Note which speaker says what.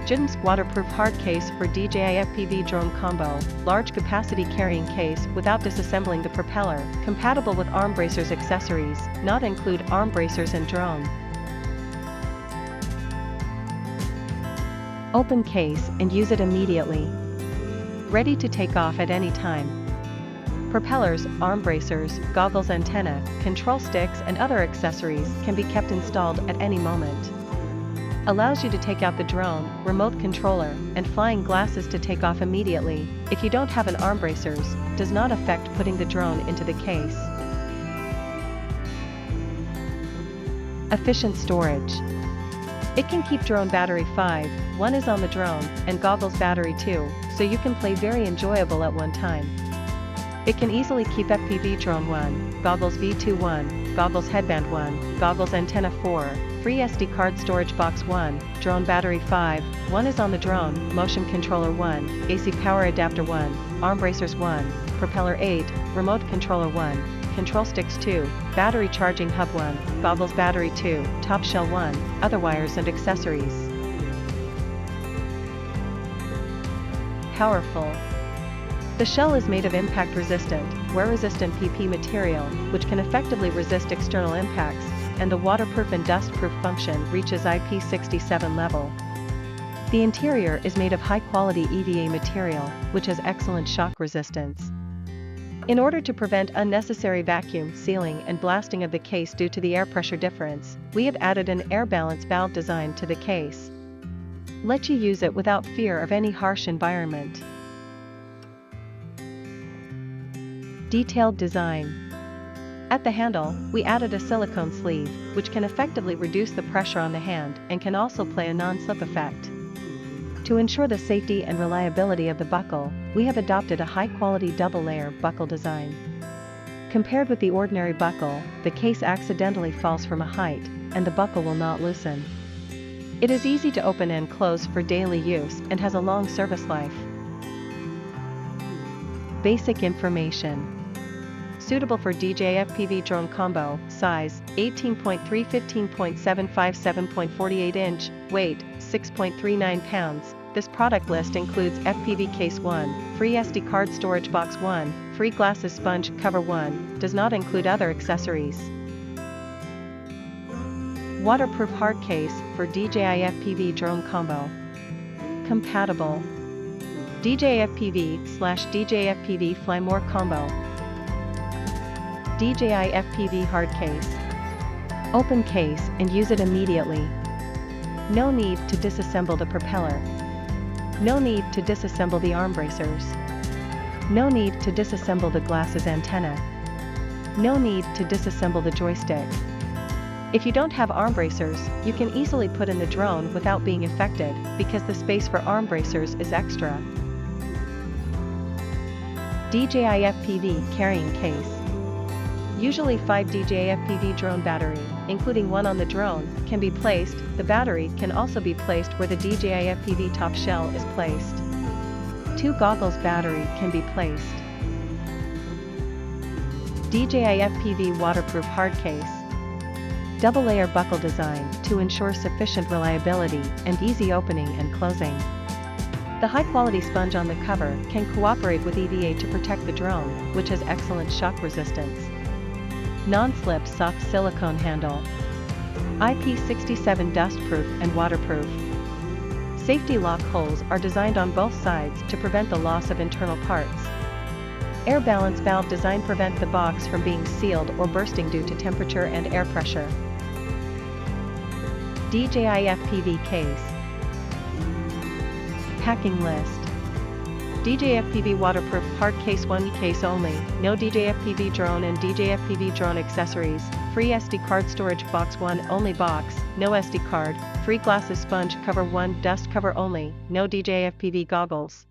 Speaker 1: Judunmsk waterproof hard case for DJI FPV drone combo, large capacity carrying case without disassembling the propeller, compatible with arm bracers accessories, not include arm bracers and drone. Open case and use it immediately. Ready to take off at any time. Propellers, arm bracers, goggles, antenna, control sticks and other accessories can be kept installed at any moment. Allows you to take out the drone, remote controller, and flying glasses to take off immediately. If you don't have an arm bracers, does not affect putting the drone into the case. Efficient storage. It can keep drone battery 5, one is on the drone, and goggles battery 2, so you can play very enjoyable at one time. It can easily keep FPV Drone 1, Goggles V2 1, Goggles Headband 1, Goggles Antenna 4, free SD card storage box 1, Drone battery 5, one is on the drone, Motion controller 1, AC power adapter 1, Arm bracers 1, Propeller 8, Remote controller 1, Control sticks 2, Battery charging hub 1, Goggles battery 2, Top shell 1, other wires and accessories. Powerful. The shell is made of impact-resistant, wear-resistant PP material, which can effectively resist external impacts, and the waterproof and dust-proof function reaches IP67 level. The interior is made of high-quality EVA material, which has excellent shock resistance. In order to prevent unnecessary vacuum, sealing, and blasting of the case due to the air pressure difference, we have added an air balance valve design to the case. Let you use it without fear of any harsh environment. Detailed design. At the handle, we added a silicone sleeve, which can effectively reduce the pressure on the hand and can also play a non-slip effect. To ensure the safety and reliability of the buckle, we have adopted a high-quality double-layer buckle design. Compared with the ordinary buckle, the case accidentally falls from a height, and the buckle will not loosen. It is easy to open and close for daily use and has a long service life. Basic information. Suitable for DJI FPV drone combo, size, 18.3 15.7 57.48 inch, weight, 6.39 pounds. This product list includes FPV case 1, free SD card storage box 1, free glasses sponge cover 1, does not include other accessories. Waterproof hard case for DJI FPV drone combo. Compatible. DJI FPV/DJI FPV Fly More combo. DJI FPV hard case. Open case and use it immediately. No need to disassemble the propeller. No need to disassemble the arm bracers. No need to disassemble the glasses antenna. No need to disassemble the joystick. If you don't have arm bracers, you can easily put in the drone without being affected, because the space for arm bracers is extra. DJI FPV carrying case. Usually 5 DJI FPV drone battery, including one on the drone, can be placed. The battery can also be placed where the DJI FPV top shell is placed. 2 goggles battery can be placed. DJI FPV waterproof hard case. Double layer buckle design to ensure sufficient reliability and easy opening and closing. The high-quality sponge on the cover can cooperate with EVA to protect the drone, which has excellent shock resistance. Non-slip soft silicone handle. IP67 dust-proof and waterproof. Safety lock holes are designed on both sides to prevent the loss of internal parts. Air balance valve design prevent the box from being sealed or bursting due to temperature and air pressure. DJI FPV case. Packing list. DJI FPV waterproof hard case 1 case only, no DJI FPV drone and DJI FPV drone accessories, free SD card storage box 1 only box, no SD card, free glasses sponge cover 1 dust cover only, no DJI FPV goggles.